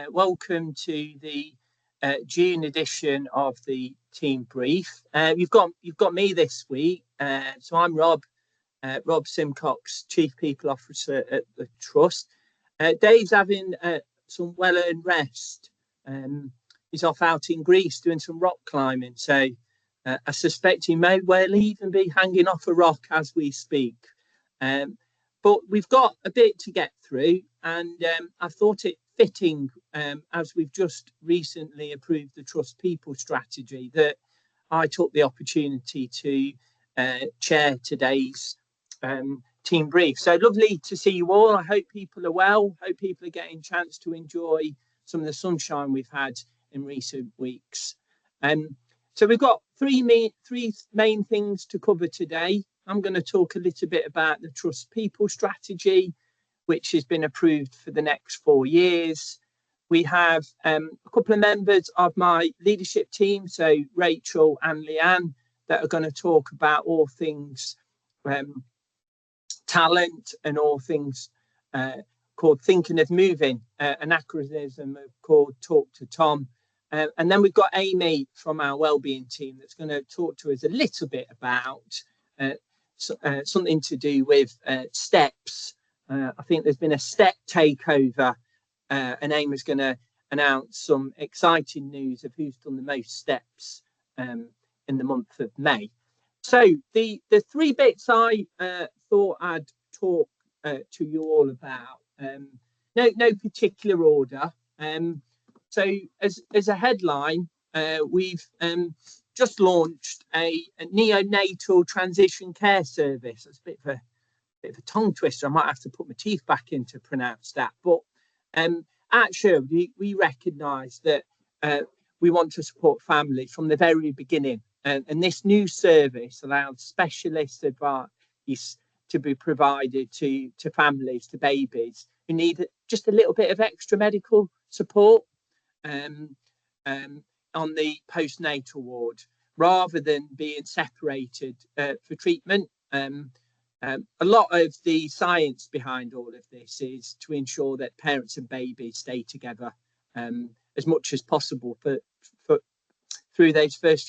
Welcome to the June edition of the Team Brief. You've got me this week, so I'm Rob Simcox, Chief People Officer at the Trust. Dave's having some well-earned rest. He's off out in Greece doing some rock climbing, so I suspect he may well even be hanging off a rock as we speak. But we've got a bit to get through, and I thought it fitting, as we've just recently approved the Trust People strategy, that I took the opportunity to chair today's team brief. So lovely to see you all. I hope people are well. Hope people are getting a chance to enjoy some of the sunshine we've had in recent weeks. So we've got three main things to cover today. I'm going to talk a little bit about the Trust People strategy, which has been approved for the next 4 years. We have a couple of members of my leadership team, so Rachel and Leanne, that are going to talk about all things talent and all things called Thinking of Moving, an acronym called Talk to Tom. And then we've got Amy from our wellbeing team that's going to talk to us a little bit about something to do with steps. I think there's been a step takeover, and Amy's going to announce some exciting news of who's done the most steps in the month of May. So the three bits I thought I'd talk to you all about, no particular order. So as a headline, we've just launched a neonatal transition care service. It's a bit of a tongue twister. I might have to put my teeth back in to pronounce that. But at Sherwood, we recognise that we want to support families from the very beginning. And this new service allows specialist advice to be provided to families, to babies who need just a little bit of extra medical support on the postnatal ward, rather than being separated for treatment. A lot of the science behind all of this is to ensure that parents and babies stay together as much as possible for through those first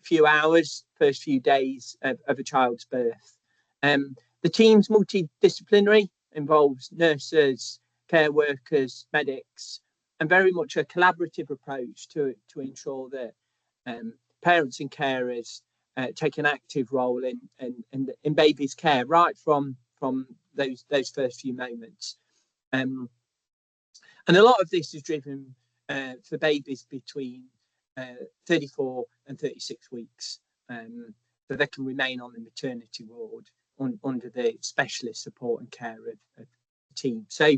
few hours, first few days of a child's birth. The team's multidisciplinary, involves nurses, care workers, medics, and very much a collaborative approach to ensure that parents and carers take an active role in babies' care right from those first few moments. And a lot of this is driven for babies between 34 and 36 weeks, so they can remain on the maternity ward under the specialist support and care of the team. So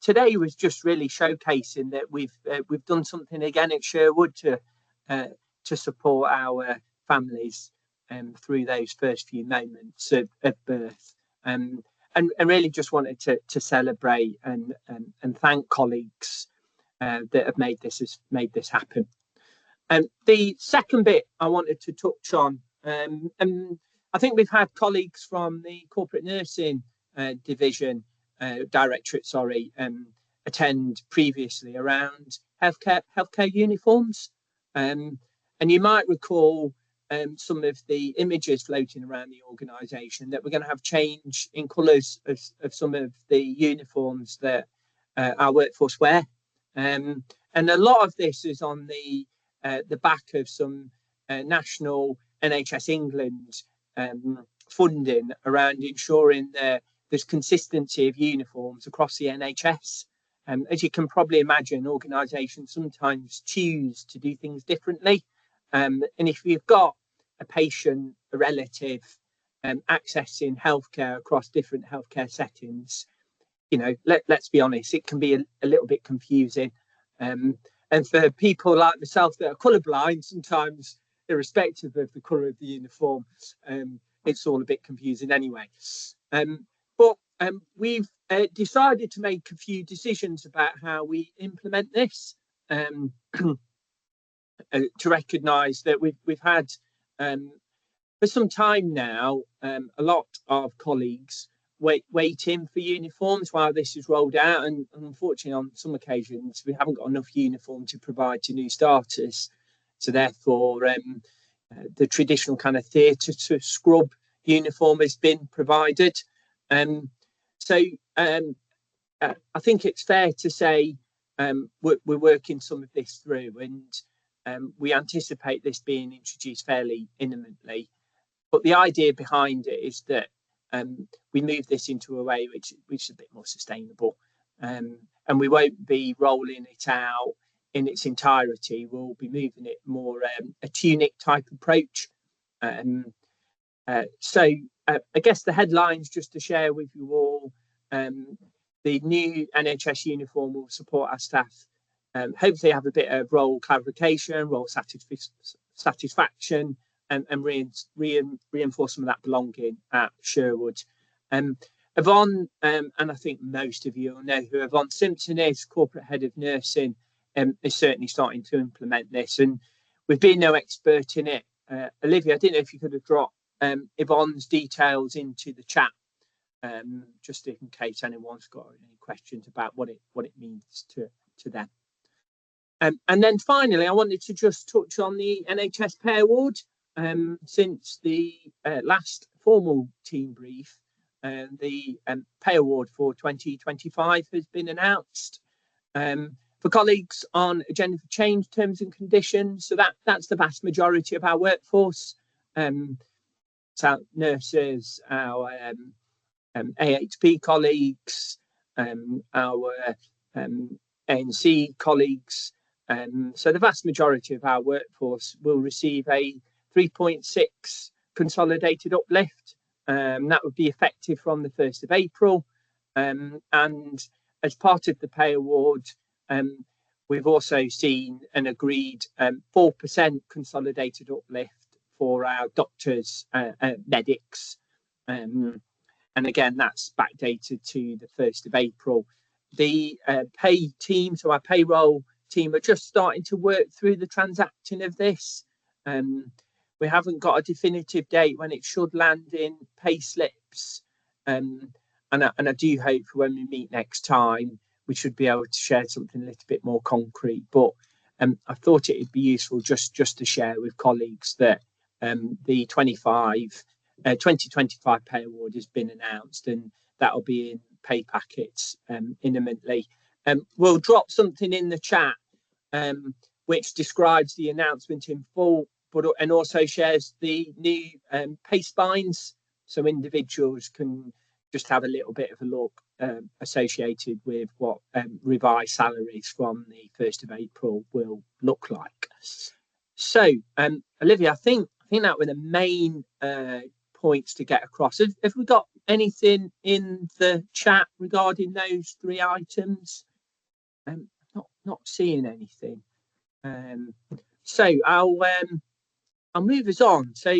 today was just really showcasing that we've done something again at Sherwood to support our families through those first few moments of birth, and really just wanted to celebrate and thank colleagues that have made this happen. And the second bit I wanted to touch on, and I think we've had colleagues from the corporate nursing division directorate, attend previously around healthcare uniforms, and you might recall some of the images floating around the organisation that we're going to have change in colours of some of the uniforms that our workforce wear, and a lot of this is on the back of some national NHS England funding around ensuring that there's consistency of uniforms across the NHS. As you can probably imagine, organisations sometimes choose to do things differently. And if you've got a patient, a relative, accessing healthcare across different healthcare settings, let's be honest, it can be a little bit confusing. And for people like myself that are colourblind, sometimes irrespective of the colour of the uniform, it's all a bit confusing anyway. But we've decided to make a few decisions about how we implement this, to recognise that we've had for some time now a lot of colleagues waiting for uniforms while this is rolled out, and unfortunately on some occasions we haven't got enough uniform to provide to new starters, so therefore the traditional kind of theatre to scrub uniform has been provided. I think it's fair to say we're working some of this through, and we anticipate this being introduced fairly imminently. But the idea behind it is that we move this into a way which is a bit more sustainable, and we won't be rolling it out in its entirety. We'll be moving it more a tunic type approach. I guess the headlines, just to share with you all, the new NHS uniform will support our staff hopefully have a bit of role clarification, role satisfaction, and reinforce some of that belonging at Sherwood. Yvonne, and I think most of you will know who Yvonne Simpson is, corporate head of nursing, is certainly starting to implement this, and we've been no expert in it. Olivia, I didn't know if you could have dropped Yvonne's details into the chat, just in case anyone's got any questions about what it means to them. And then finally, I wanted to just touch on the NHS Pay Award. Since the last formal team brief, the Pay Award for 2025 has been announced for colleagues on Agenda for Change terms and conditions. So that's the vast majority of our workforce. It's our nurses, our AHP colleagues, our ANC colleagues. So the vast majority of our workforce will receive a 3.6 consolidated uplift. That would be effective from the 1st of April. And as part of the pay award, we've also seen an agreed 4% consolidated uplift for our doctors, medics. And again, that's backdated to the 1st of April. The pay team, so our payroll team, are just starting to work through the transacting of this. We haven't got a definitive date when it should land in pay slips. And I do hope for when we meet next time, we should be able to share something a little bit more concrete. But I thought it would be useful just to share with colleagues that the 2025 pay award has been announced, and that'll be in pay packets imminently. We'll drop something in the chat which describes the announcement in full, and also shares the new pay spines, so individuals can just have a little bit of a look associated with what revised salaries from the 1st of April will look like. So, Olivia, I think that were the main points to get across. Have we got anything in the chat regarding those three items? Not seeing anything. So I'll move us on. So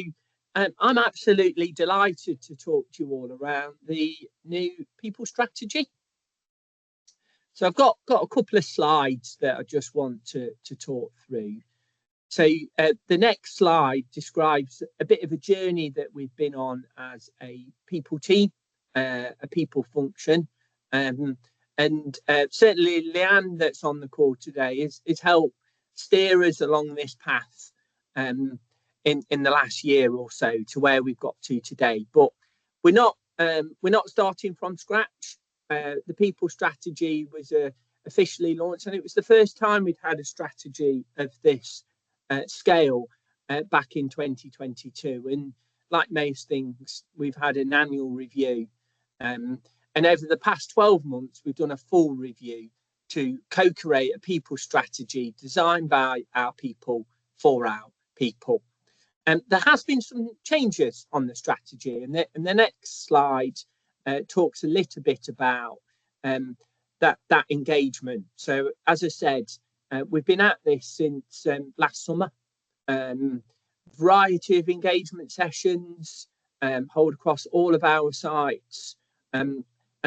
I'm absolutely delighted to talk to you all around the new people strategy. So I've got a couple of slides that I just want to talk through. So the next slide describes a bit of a journey that we've been on as a people team, a people function. And certainly Leanne, that's on the call today, is helped steer us along this path in the last year or so to where we've got to today. But we're not starting from scratch. The people strategy was officially launched, and it was the first time we'd had a strategy of this scale back in 2022. And like most things, we've had an annual review. And over the past 12 months, we've done a full review to co-create a people strategy designed by our people for our people. And there has been some changes on the strategy, and the next slide talks a little bit about that engagement. So, as I said, we've been at this since last summer. Variety of engagement sessions hold across all of our sites. And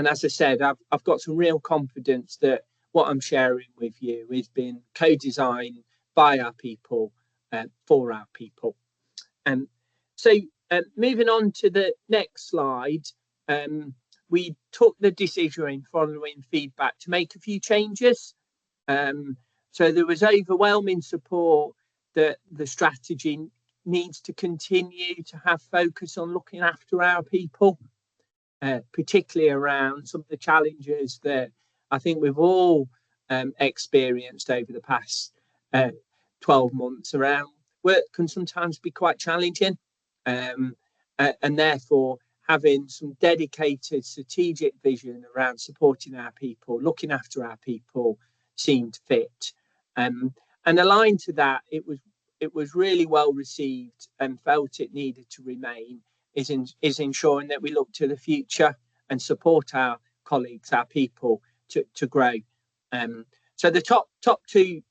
as I said, I've got some real confidence that what I'm sharing with you has been co-designed by our people for our people. So moving on to the next slide, we took the decision following feedback to make a few changes. So there was overwhelming support that the strategy needs to continue to have focus on looking after our people, particularly around some of the challenges that I think we've all experienced over the past 12 months around work can sometimes be quite challenging. And therefore, having some dedicated strategic vision around supporting our people, looking after our people seemed fit. And aligned to that, it was really well received and felt it needed to remain is ensuring that we look to the future and support our colleagues, our people to grow. So the top two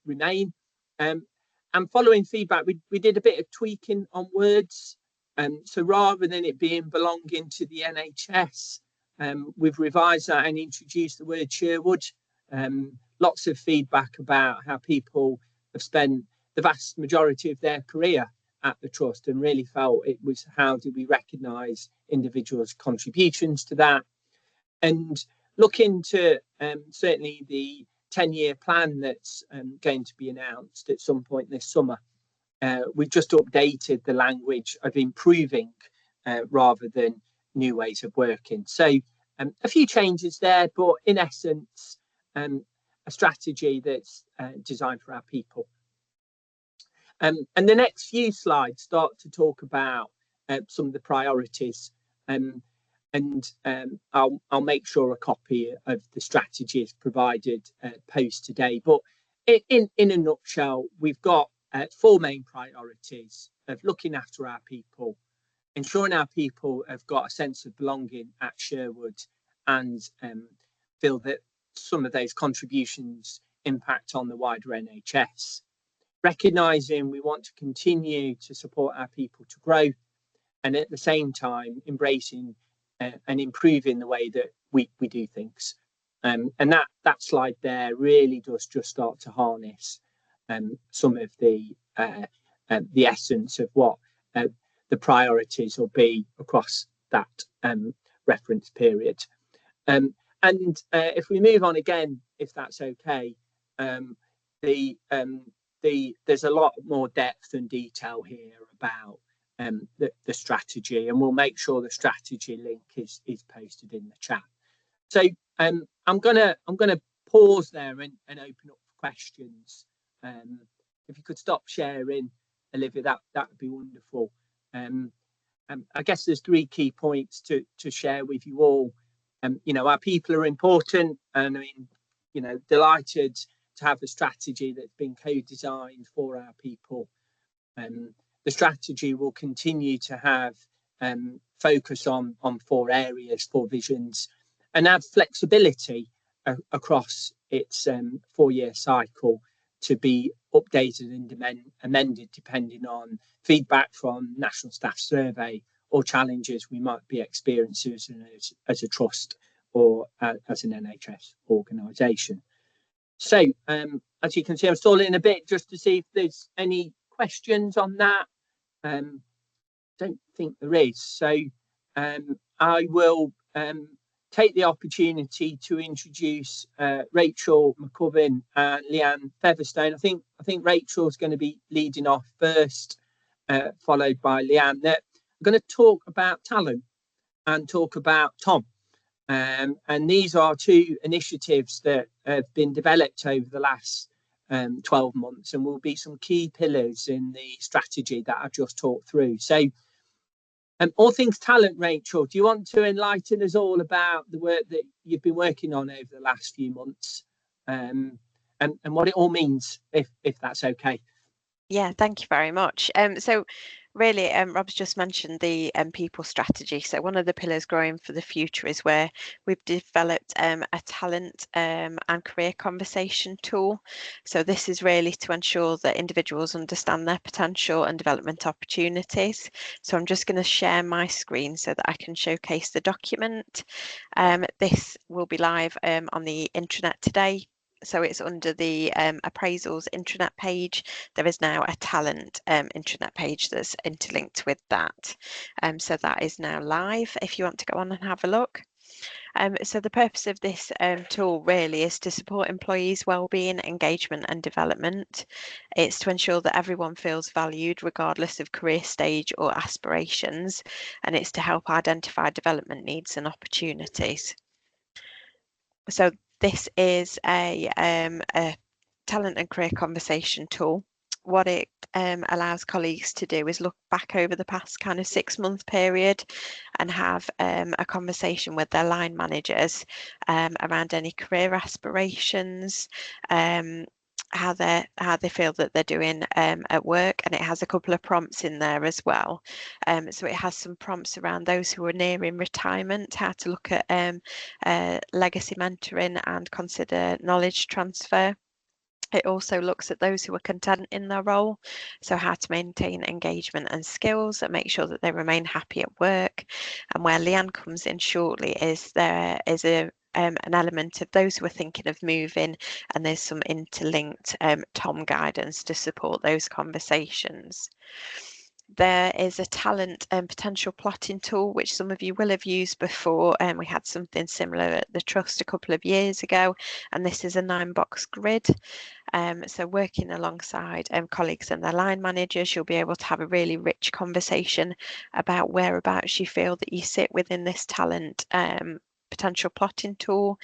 remain. And following feedback, we did a bit of tweaking on words. So rather than it being belonging to the NHS, we've revised that and introduced the word Sherwood. Lots of feedback about how people have spent the vast majority of their career at the trust and really felt it was how do we recognise individuals' contributions to that. And looking to certainly the 10-year plan that's going to be announced at some point this summer, we've just updated the language of improving rather than new ways of working. So a few changes there, but in essence, a strategy that's designed for our people. And the next few slides start to talk about some of the priorities. And I'll make sure a copy of the strategy is provided post today. But in a nutshell, we've got 4 main priorities of looking after our people, ensuring our people have got a sense of belonging at Sherwood and feel that some of those contributions impact on the wider NHS. Recognising we want to continue to support our people to grow, and at the same time embracing and improving the way that we do things. And that slide there really does just start to harness some of the essence of what the priorities will be across that reference period. And if we move on again, if that's okay, there's a lot more depth and detail here about the strategy, and we'll make sure the strategy link is posted in the chat. So I'm gonna pause there and open up for questions. If you could stop sharing, Olivia, that would be wonderful. I guess there's 3 key points to share with you all. Our people are important, and I mean, delighted to have a strategy that's been co-designed for our people. The strategy will continue to have focus on 4 areas, 4 visions, and have flexibility across its 4-year cycle to be updated and amended depending on feedback from National Staff Survey or challenges we might be experiencing as a trust or as an NHS organisation. So as you can see, I'm stalling a bit just to see if there's any questions on that. Don't think there is. So I will take the opportunity to introduce Rachel McCubbin and Leanne Featherstone. I think Rachel's going to be leading off first, followed by Leanne. They're going to talk about talent and talk about Tom. And these are 2 initiatives that have been developed over the last 12 months and will be some key pillars in the strategy that I've just talked through. So all things talent, Rachel, do you want to enlighten us all about the work that you've been working on over the last few months and what it all means, if that's okay? Yeah, thank you very much. So really, Rob's just mentioned the people strategy. So one of the pillars growing for the future is where we've developed a talent and career conversation tool. So this is really to ensure that individuals understand their potential and development opportunities. So I'm just going to share my screen so that I can showcase the document. This will be live on the intranet today. So it's under the appraisals intranet page. There is now a talent intranet page that's interlinked with that. So that is now live if you want to go on and have a look. So the purpose of this tool really is to support employees' wellbeing, engagement and development. It's to ensure that everyone feels valued regardless of career stage or aspirations, and it's to help identify development needs and opportunities. So this is a talent and career conversation tool. What it allows colleagues to do is look back over the past kind of 6-month period and have a conversation with their line managers around any career aspirations, how they feel that they're doing at work, and it has a couple of prompts in there as well. So it has some prompts around those who are nearing retirement, how to look at legacy mentoring and consider knowledge transfer. It also looks at those who are content in their role, so how to maintain engagement and skills and make sure that they remain happy at work. And where Leanne comes in shortly is there is an element of those who are thinking of moving, and there's some interlinked Tom guidance to support those conversations. There is a talent and potential plotting tool, which some of you will have used before, and we had something similar at the Trust a couple of years ago, and this is a 9-box grid. So working alongside colleagues and their line managers, you'll be able to have a really rich conversation about whereabouts you feel that you sit within this talent potential plotting tool.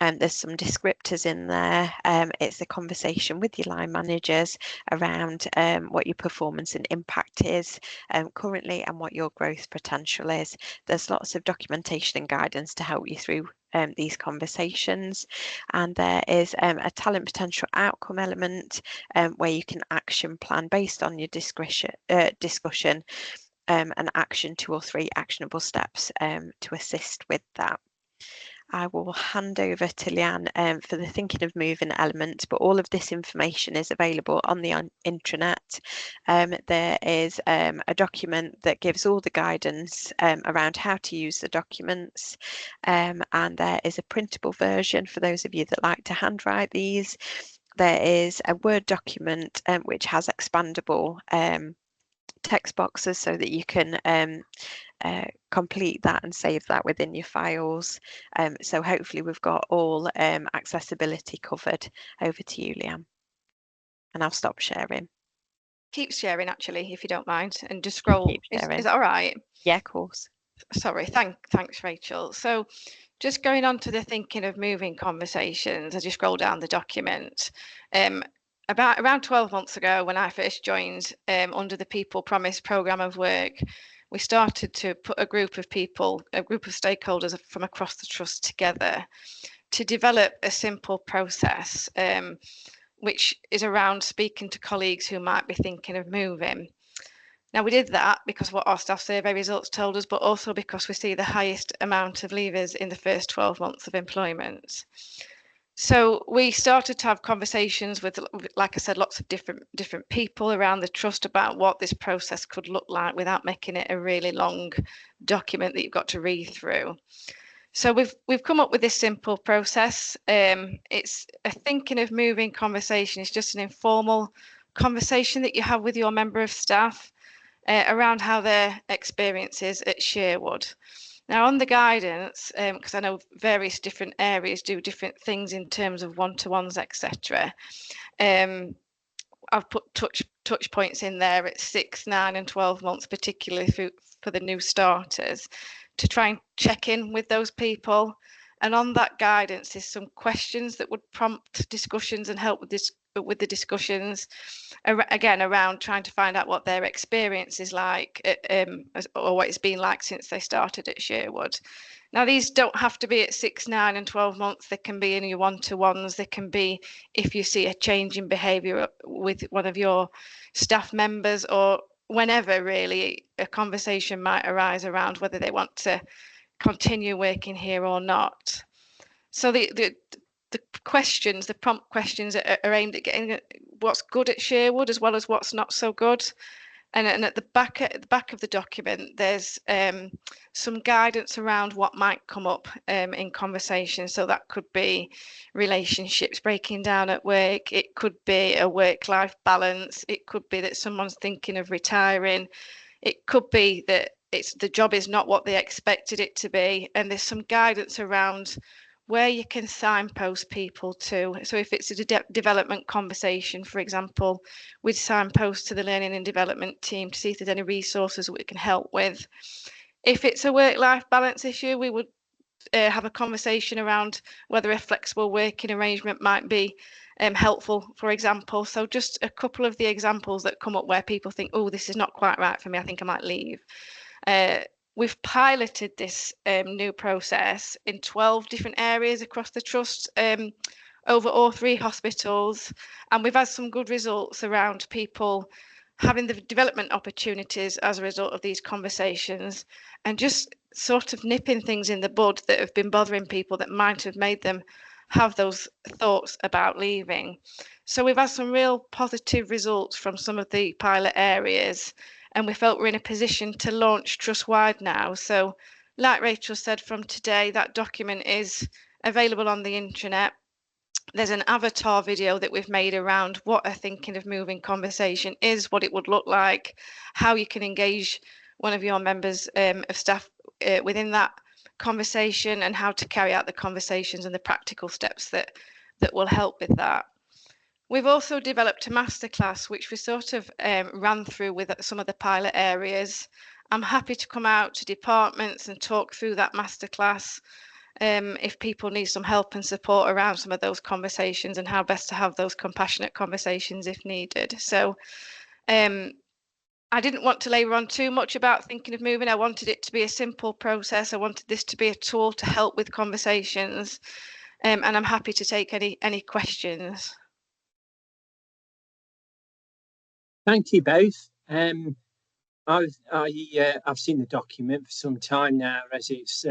There's some descriptors in there. It's a conversation with your line managers around what your performance and impact is currently and what your growth potential is. There's lots of documentation and guidance to help you through these conversations, and there is a talent potential outcome element where you can action plan based on your discussion and action 2 or 3 actionable steps to assist with that. I will hand over to Leanne for the thinking of moving element, but all of this information is available on the intranet. There is a document that gives all the guidance around how to use the documents, and there is a printable version for those of you that like to handwrite these. There is a Word document which has expandable text boxes so that you can complete that and save that within your files. So hopefully we've got all accessibility covered. Over to you, Leanne. And I'll stop sharing. Keep sharing, actually, if you don't mind, and just scroll. Is that all right? Yeah, of course. Sorry, thanks, Rachel. So just going on to the thinking of moving conversations, as you scroll down the document, around 12 months ago, when I first joined under the People Promise programme of work, we started to put a group of people, a group of stakeholders from across the trust together to develop a simple process, which is around speaking to colleagues who might be thinking of moving. Now, we did that because what our staff survey results told us, but also because we see the highest amount of leavers in the first 12 months of employment. So we started to have conversations with, like I said, lots of different people around the trust about what this process could look like without making it a really long document that you've got to read through. So we've come up with this simple process. It's a thinking of moving conversation. It's just an informal conversation that you have with your member of staff around how their experience is at Sherwood. Now, on the guidance, because I know various different areas do different things in terms of one-to-ones, etc. I've put touch points in there at 6, 9, and 12 months, particularly for the new starters, to try and check in with those people. And on that guidance is some questions that would prompt discussions and help with the discussions, again, around trying to find out what their experience is like, or what it's been like since they started at Sherwood. Now, these don't have to be at 6, 9, and 12 months. They can be in your one-to-ones. They can be if you see a change in behaviour with one of your staff members, or whenever really a conversation might arise around whether they want to continue working here or not. So the questions, the prompt questions are aimed at getting what's good at Sherwood as well as what's not so good. And at the back of the document, there's some guidance around what might come up in conversation. So that could be relationships breaking down at work. It could be a work-life balance. It could be that someone's thinking of retiring. It could be that the job is not what they expected it to be, and there's some guidance around where you can signpost people to. So if it's a development conversation, for example, we'd signpost to the learning and development team to see if there's any resources we can help with. If it's a work-life balance issue, we would have a conversation around whether a flexible working arrangement might be helpful, for example. So just a couple of the examples that come up where people think, oh, this is not quite right for me, I think I might leave. We've piloted this new process in 12 different areas across the trust, over all 3 hospitals, and we've had some good results around people having the development opportunities as a result of these conversations, and just sort of nipping things in the bud that have been bothering people that might have made them have those thoughts about leaving. So we've had some real positive results from some of the pilot areas, and we felt we're in a position to launch trust-wide now. So like Rachel said, from today, that document is available on the intranet. There's an avatar video that we've made around what a thinking of moving conversation is, what it would look like, how you can engage one of your members of staff within that conversation, and how to carry out the conversations and the practical steps that will help with that. We've also developed a masterclass, which we sort of ran through with some of the pilot areas. I'm happy to come out to departments and talk through that masterclass if people need some help and support around some of those conversations and how best to have those compassionate conversations if needed. So I didn't want to labour on too much about thinking of moving. I wanted it to be a simple process. I wanted this to be a tool to help with conversations, and I'm happy to take any questions. Thank you both. I've seen the document for some time now, as it's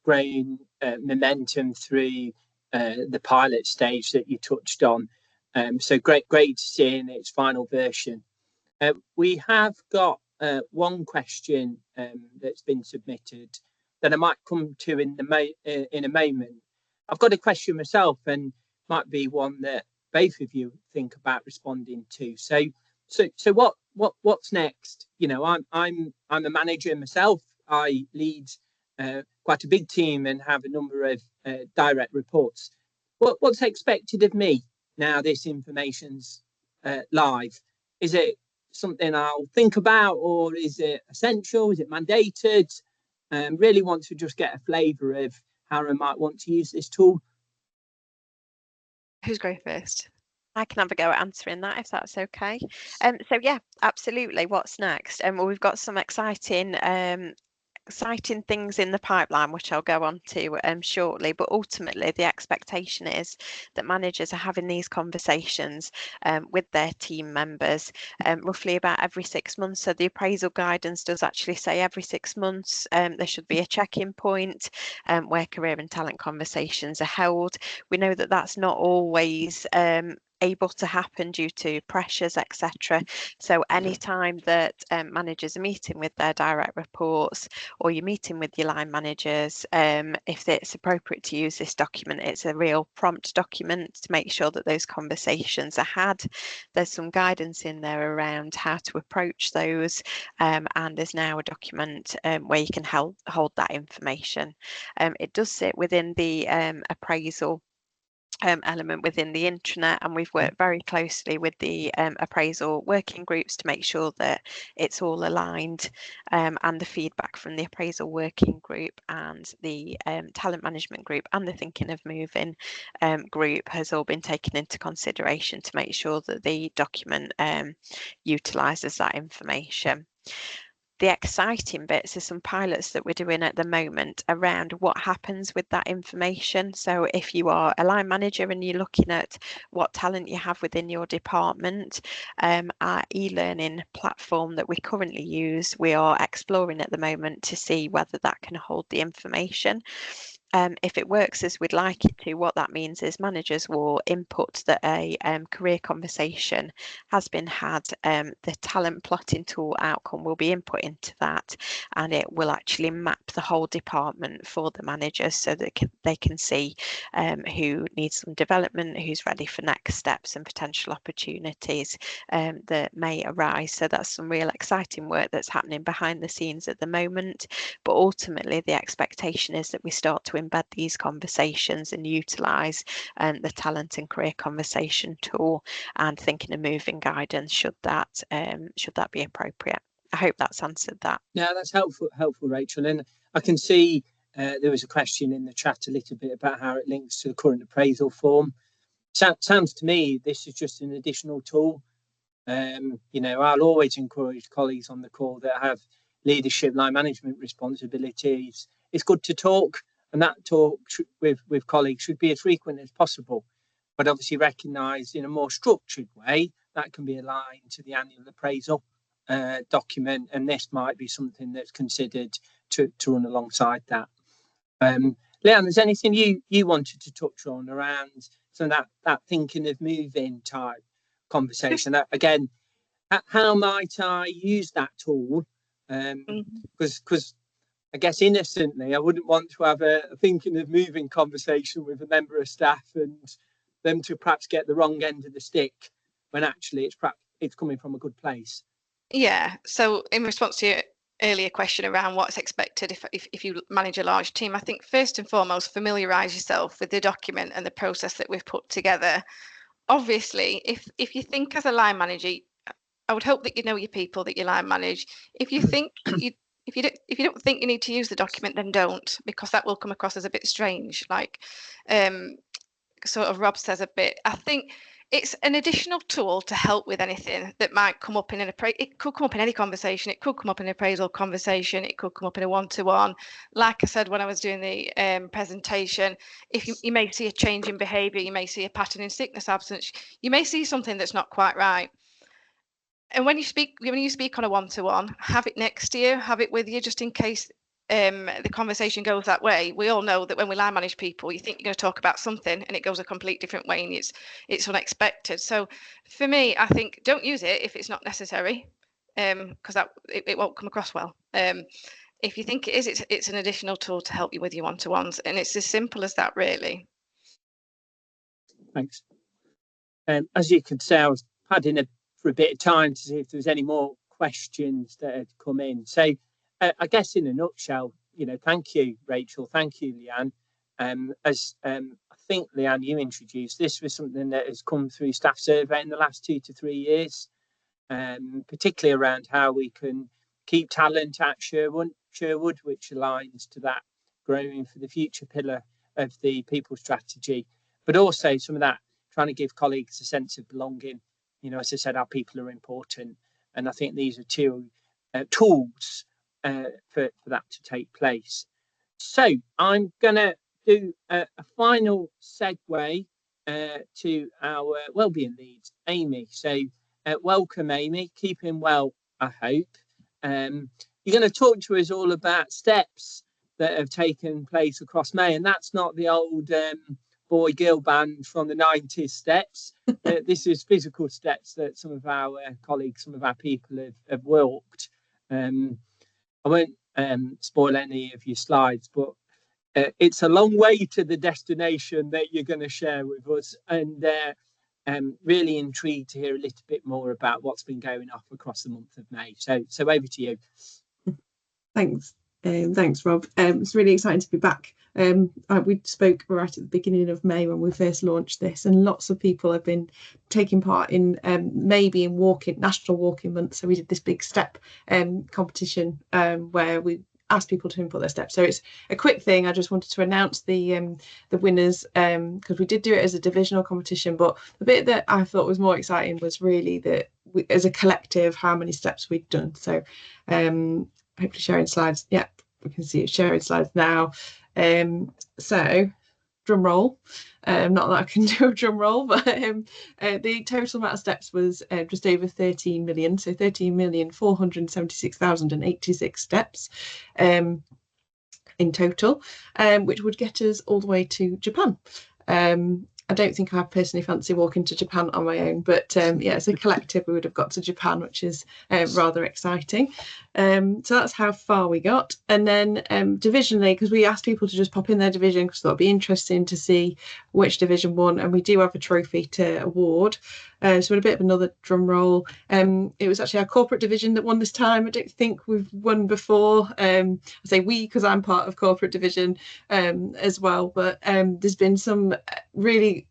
growing momentum through the pilot stage that you touched on. So great to see in its final version. We have got one question that's been submitted that I might come to in a moment. I've got a question myself, and might be one that both of you think about responding to. So what's next? You know, I'm a manager myself. I lead quite a big team and have a number of direct reports. What's expected of me now this information's live? Is it something I'll think about, or is it essential? Is it mandated? Really want to just get a flavour of how I might want to use this tool. Who's going first? I can have a go at answering that if that's okay. So yeah, absolutely. What's next? Well, we've got some exciting things in the pipeline, which I'll go on to shortly, but ultimately the expectation is that managers are having these conversations with their team members roughly about every 6 months. So the appraisal guidance does actually say every 6 months there should be a check-in point where career and talent conversations are held. We know that that's not always able to happen due to pressures, etc. So anytime that managers are meeting with their direct reports, or you're meeting with your line managers, if it's appropriate to use this document, it's a real prompt document to make sure that those conversations are had. There's some guidance in there around how to approach those, and there's now a document where you can hold that information. It does sit within the appraisal element within the intranet, and we've worked very closely with the appraisal working groups to make sure that it's all aligned, and the feedback from the appraisal working group and the talent management group and the thinking of moving group has all been taken into consideration to make sure that the document utilises that information. The exciting bits are some pilots that we're doing at the moment around what happens with that information. So if you are a line manager and you're looking at what talent you have within your department, our e-learning platform that we currently use, we are exploring at the moment to see whether that can hold the information. if it works as we'd like it to, what that means is managers will input that a career conversation has been had. The talent plotting tool outcome will be input into that, and it will actually map the whole department for the managers so that they can see who needs some development, who's ready for next steps and potential opportunities that may arise. So that's some real exciting work that's happening behind the scenes at the moment. But ultimately, the expectation is that we start to embed these conversations and utilise the talent and career conversation tool and thinking and moving guidance should that be appropriate. I hope that's answered that. Yeah, that's helpful, Rachel. And I can see there was a question in the chat a little bit about how it links to the current appraisal form. Sounds to me this is just an additional tool. I'll always encourage colleagues on the call that have leadership, line management responsibilities. It's good to talk, and that talk with colleagues should be as frequent as possible, but obviously recognise in a more structured way that can be aligned to the annual appraisal document, and this might be something that's considered to run alongside that. Leanne, is there anything you wanted to touch on around some of that thinking of moving type conversation? Again, how might I use that tool? Because I guess innocently, I wouldn't want to have a thinking of moving conversation with a member of staff and them to perhaps get the wrong end of the stick when actually it's coming from a good place. Yeah. So in response to your earlier question around what's expected if you manage a large team, I think first and foremost, familiarise yourself with the document and the process that we've put together. Obviously, if you think as a line manager, I would hope that you know your people that you line manage. If you think if you don't think you need to use the document, then don't, because that will come across as a bit strange. Like sort of Rob says a bit. I think it's an additional tool to help with anything that might come up in it could come up in any conversation. It could come up in an appraisal conversation. It could come up in a one-to-one. Like I said when I was doing the presentation, if you may see a change in behaviour, you may see a pattern in sickness absence, you may see something that's not quite right. And when you speak on a one-to-one, have it next to you, have it with you, just in case the conversation goes that way. We all know that when we line manage people, you think you're going to talk about something and it goes a complete different way, and it's unexpected. So for me, I think don't use it if it's not necessary, because it won't come across well. If you think it is, it's an additional tool to help you with your one-to-ones, and it's as simple as that, really. Thanks. As you could say, I was padding for a bit of time to see if there was any more questions that had come in. So I guess in a nutshell, thank you, Rachel. Thank you, Leanne. As I think, Leanne, you introduced, this was something that has come through staff survey in the last 2 to 3 years, particularly around how we can keep talent at Sherwood, which aligns to that growing for the future pillar of the people strategy, but also some of that trying to give colleagues a sense of belonging. As I said, our people are important, and I think these are two tools for that to take place. So I'm going to do a final segue to our wellbeing leads, Amy. So welcome, Amy. Keeping well, I hope. You're going to talk to us all about steps that have taken place across May, and that's not the old boy-girl band from the 90s steps. This is physical steps that some of our colleagues, some of our people have walked. I won't spoil any of your slides, but it's a long way to the destination that you're going to share with us, and really intrigued to hear a little bit more about what's been going on across the month of May. So over to you. Thanks. Thanks, Rob. It's really exciting to be back. We spoke right at the beginning of May when we first launched this, and lots of people have been taking part in May being National Walking Month. So we did this big step competition where we asked people to input their steps. So it's a quick thing. I just wanted to announce the winners because we did do it as a divisional competition, but the bit that I thought was more exciting was really that we, as a collective, how many steps we'd done. So hopefully sharing slides. Yeah, we can see it sharing slides now. So drum roll. Not that I can do a drum roll, but the total amount of steps was just over 13 million. So 13,476,086 steps. in total, which would get us all the way to Japan. I don't think I personally fancy walking to Japan on my own, but yeah, as a collective, we would have got to Japan, which is rather exciting. So that's how far we got. And then divisionally, because we asked people to just pop in their division, because thought it'd be interesting to see which division won, and we do have a trophy to award. So a bit of another drum roll. It was actually our corporate division that won this time. I don't think we've won before. I say we because I'm part of corporate division as well. But there's been some really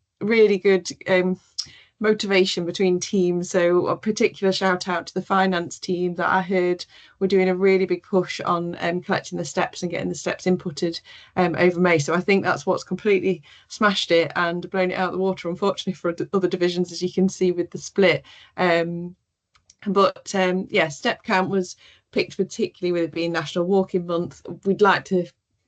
good motivation between teams. So a particular shout out to the finance team that I heard were doing a really big push on collecting the steps and getting the steps inputted over May. So I think that's what's completely smashed it and blown it out of the water, unfortunately, for other divisions, as you can see with the split. But yeah, step count was picked particularly with it being National Walking Month. We'd like to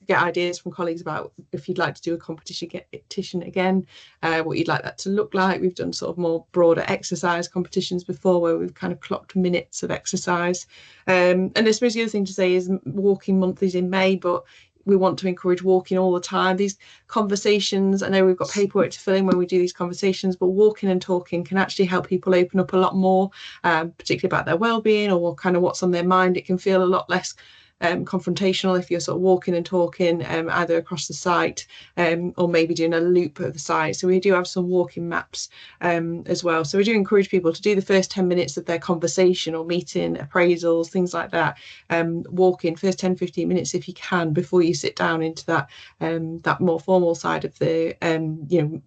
get ideas from colleagues about if you'd like to do a competition again, what you'd like that to look like. We've done sort of more broader exercise competitions before, where we've kind of clocked minutes of exercise. And I suppose the other thing to say is Walking Month is in May, but we want to encourage walking all the time. These conversations, I know we've got paperwork to fill in when we do these conversations, but walking and talking can actually help people open up a lot more, particularly about their well-being or kind of what's on their mind. It can feel a lot less confrontational if you're sort of walking and talking either across the site or maybe doing a loop of the site. So we do have some walking maps as well. So we do encourage people to do the first 10 minutes of their conversation or meeting, appraisals, things like that. Walking first 10-15 minutes if you can before you sit down into that more formal side of the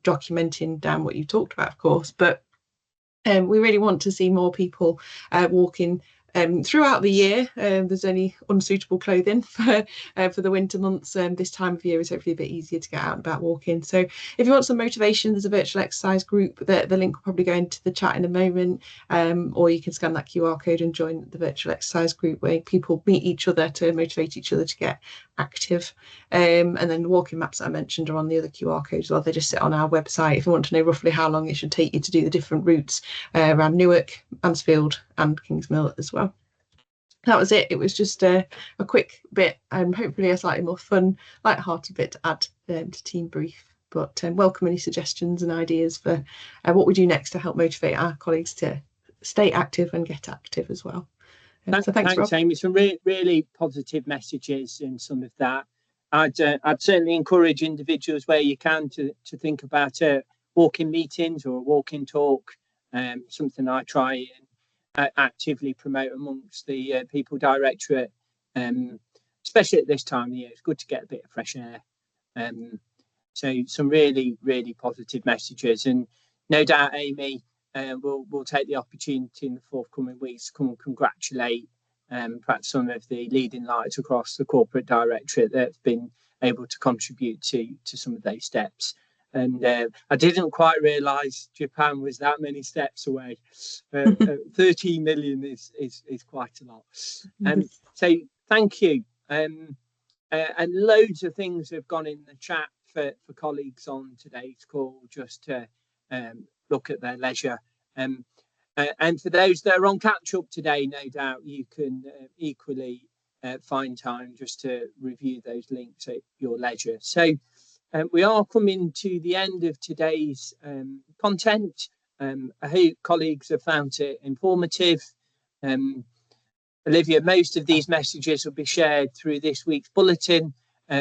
documenting down what you talked about, of course. But we really want to see more people walking throughout the year. There's only unsuitable clothing for the winter months. This time of year is hopefully a bit easier to get out and about walking. So if you want some motivation, there's a virtual exercise group. The link will probably go into the chat in a moment, or you can scan that QR code and join the virtual exercise group where people meet each other to motivate each other to get active. And then the walking maps that I mentioned are on the other QR codes. Well, they just sit on our website if you want to know roughly how long it should take you to do the different routes around Newark, Mansfield and Kingsmill as well. That was it. It was just a quick bit and hopefully a slightly more fun, light-hearted bit to add to Team Brief. But welcome any suggestions and ideas for what we do next to help motivate our colleagues to stay active and get active as well. So thanks, Rob. Amy. Some really positive messages in some of that. I'd certainly encourage individuals where you can to think about walking meetings or a walking talk, something I try and actively promote amongst the people directorate, especially at this time of year. It's good to get a bit of fresh air. So some really positive messages, and no doubt Amy we'll take the opportunity in the forthcoming weeks to come and congratulate perhaps some of the leading lights across the corporate directorate that have been able to contribute to some of those steps. And I didn't quite realise Japan was that many steps away. 13 million is quite a lot. So thank you. And loads of things have gone in the chat for colleagues on today's call just to look at their leisure. And for those that are on catch up today, no doubt you can equally find time just to review those links at your leisure. So we are coming to the end of today's content. I hope colleagues have found it informative. Olivia, most of these messages will be shared through this week's bulletin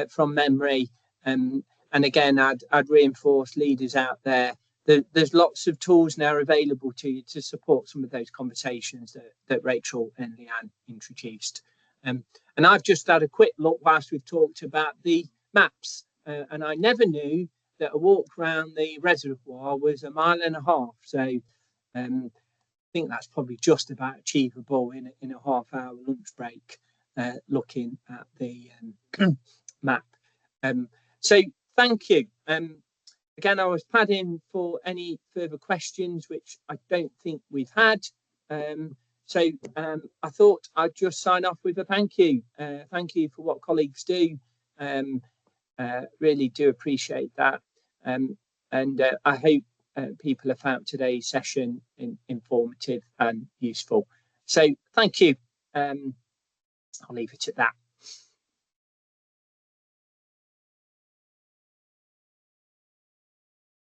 from memory. And again, I'd reinforce leaders out there. There's lots of tools now available to you to support some of those conversations that Rachel and Leanne introduced. And I've just had a quick look whilst we've talked about the maps. And I never knew that a walk around the reservoir was 1.5 miles. So I think that's probably just about achievable in a half-hour lunch break, looking at the map. So thank you. Again, I was padding for any further questions, which I don't think we've had. So I thought I'd just sign off with a thank you. Thank you for what colleagues do. Really do appreciate that. And I hope people have found today's session informative and useful. So thank you. I'll leave it at that.